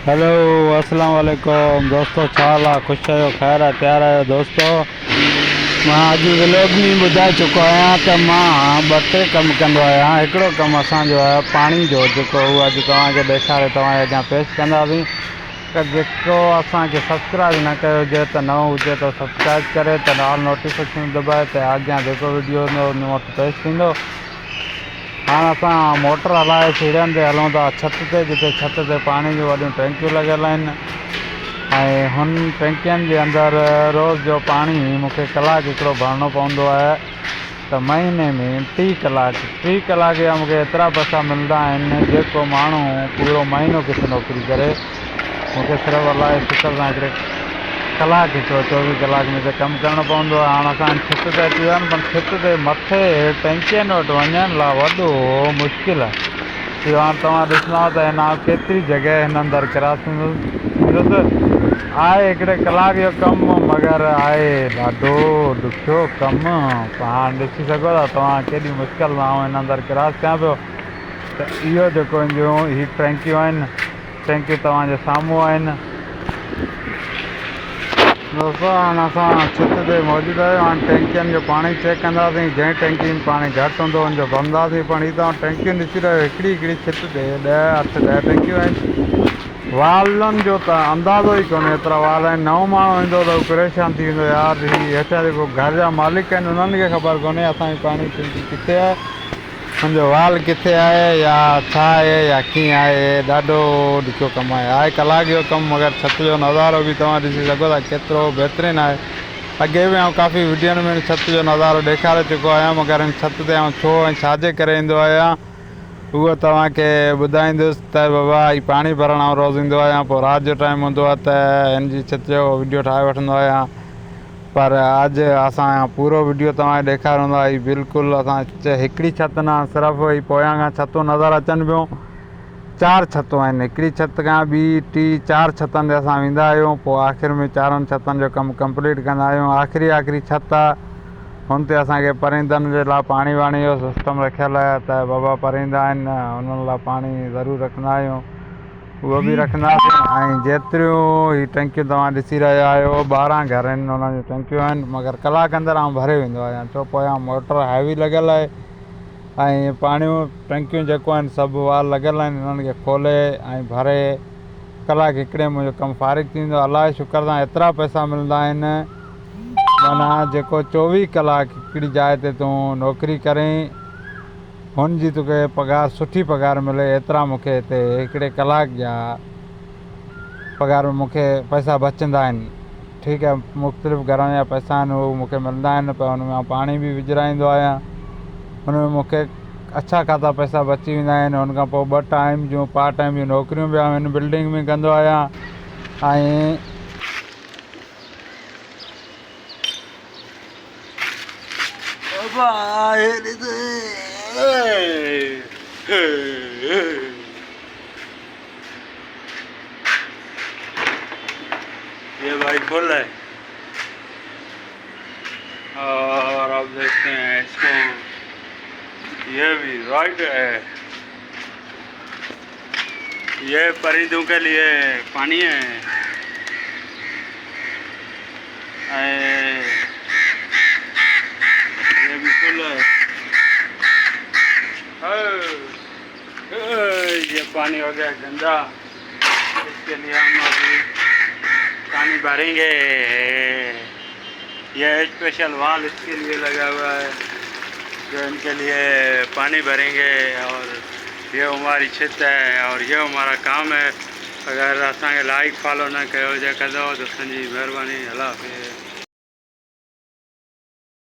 Hello अस्सलाम वालेकुम दोस्तों, छा हाल आहे? ख़ुशि आहियो, ख़ैरु आहे, तयारु आहियो दोस्तों? मां अॼु व्लॉग में ॿुधाए चुको आहियां त मां ॿ टे कमु कंदो आहियां। हिकिड़ो कमु असांजो आहे पाणी जो, जेको उहो अॼु तव्हांखे ॾेखारे तव्हांजे अॻियां पेश कंदासीं। त जेको असांखे सब्सक्राइब न कयो हुजे त न हुजे त सब्सक्राइब करे त ऑल नोटिफिकेशन दॿाए त अॻियां जेको वीडियो हूंदो उन वटि पेश थींदो। हाँ असां मोटर हलाए सीढ़ियुनि ते हलूं था छत ते, जिते छत ते पाणी जूं वॾियूं टैंकियूं लॻियल आहिनि ऐं हुन टैंकियुनि जे अंदरि रोज़ जो पाणी मूंखे कलाकु हिकिड़ो भरिणो पवंदो आहे। त महीने में 30 कलाक जा मूंखे एतिरा पैसा मिलंदा आहिनि जेको माण्हू पूरो महीनो किथे नौकिरी करे मूंखे सिर्फ़ु अलाए शुक्र सां हिकिड़े कलाक हिकिड़ो 24 कलाक में त कमु करणो पवंदो आहे। हाणे असां छित ते अची विया आहिनि, पर छित ते मथे टैंकियुनि वटि वञण लाइ वॾो मुश्किल आहे। इहो हाणे तव्हां ॾिसंदा त हिन केतिरी जॻह हिन अंदरि क्रॉस थींदुसि। आहे हिकिड़े कलाक जो कमु, मगर आहे ॾाढो ॾुखियो कमु। हाणे ॾिसी सघो था तव्हां केॾी मुश्किल सां हिन अंदरि क्रॉस कयां पियो। त इहो जेको हीअ टैंकियूं आहिनि, टैंकियूं तव्हांजे साम्हूं आहिनि दोस्तों। हाणे असां छित ते मौजूदु आहियूं। हाणे टैंकियुनि जो पाणी चेक कंदासीं। जंहिं टैंकी में पाणी घटि हूंदो हुनजो भरंदासीं। पण हीअ तव्हां टैंकियूं ॾिसी रहियो, हिकिड़ी छित ते 10 टैंकियूं आहिनि। वालनि जो त अंदाज़ो ई कोन्हे, एतिरा वाल आहिनि। नओं माण्हू ईंदो त उहो परेशान थी वेंदो, यार हीअ हेठां जेको घर जा मालिक आहिनि उन्हनि खे ख़बर कोन्हे असांजी पाणी टैंकी किथे आहे, हुनजो वाल किथे आहे या छा आहे या कीअं आहे। ॾाढो ॾुखियो कमु आहे कलाक जो कमु, मगर छत जो नज़ारो बि तव्हां ॾिसी सघो था केतिरो बहितरीनु आहे। अॻे बि आउं काफ़ी वीडियोनि में छत जो नज़ारो ॾेखारे चुको आहियां, मगर हिन छत ते आउं छो ऐं छाजे करे ईंदो आहियां उहो तव्हांखे ॿुधाईंदुसि। त बाबा हीअ पाणी भरणु आउं रोज़ु ईंदो आहियां, पोइ राति जो टाइम हूंदो आहे त हिन जी छित जो वीडियो ठाहे वठंदो आहियां। पर अॼु असां पूरो वीडियो तव्हांखे ॾेखारींदो आहे। हीअ बिल्कुलु असां हिकिड़ी छित न, सिर्फ़ु हीअ पोयां खां छतूं नज़र अचनि पियूं। 4 छतूं आहिनि, हिकिड़ी छित खां ॿी टी 4 छतनि ते असां वेंदा आहियूं। पोइ आख़िर में 4 छतनि जो कमु कंप्लीट कंदा आहियूं। आख़िरी छत आहे, हुन ते असांखे परिंदनि जे लाइ पाणी वाणी जो सिस्टम रखियलु आहे। त बाबा परिंदा आहिनि उन्हनि लाइ पाणी ज़रूरु रखंदा आहियूं, उहो बि रखंदासीं। ऐं जेतिरियूं हीअ टैंकियूं तव्हां ॾिसी रहिया आहियो 12 घर आहिनि, उन्हनि जूं टैंकियूं आहिनि। मगर कलाक अंदरि आउं भरे वेंदो आहियां, छो पोयां मोटर हैवी लॻियलु आहे ऐं पाणियूं टैंकियूं जेको आहिनि सभु वाल लॻियलु आहिनि। उन्हनि खे खोले ऐं भरे कलाक हिकिड़े मुंहिंजो कमु फारिग थी वेंदो। अलाए शुक्र सां एतिरा पैसा मिलंदा आहिनि, माना जेको 24 कलाक हिकिड़ी जाइ ते तूं नौकिरी करें हुनजी तोखे पघार सुठी पघार मिले, एतिरा मूंखे हिते हिकिड़े कलाक जा पघार में मूंखे पैसा बचंदा आहिनि। ठीकु आहे, मुख़्तलिफ़ घरनि जा पैसा आहिनि उहे मूंखे मिलंदा आहिनि। पर हुन में पाणी बि विझराईंदो आहियां, हुन में मूंखे अच्छा ख़ासा पैसा बची वेंदा आहिनि। हुन खां पोइ 2 टाइम जूं पार्ट टाइम जूं नौकिरियूं बि हिन बिल्डिंग में कंदो आहियां। ऐं ये भाई फुल है और आप देखते हैं इसको, ये भी राइट है। ये परिंदों के लिए पानी है। ये भी फुल है। ये पानी हो गया गंदा, इसके लिए हम अभी पानी भरेंगे। यह स्पेशल वाल इसके लिए लगा हुआ है जो इनके लिए पानी भरेंगे। और ये हमारी छित है और ये हमारा काम है। अगर असांखे लाइक फॉलो न कयो हुजे कंदो त संजी महिरबानी। अल्लाह हाफ़िज़।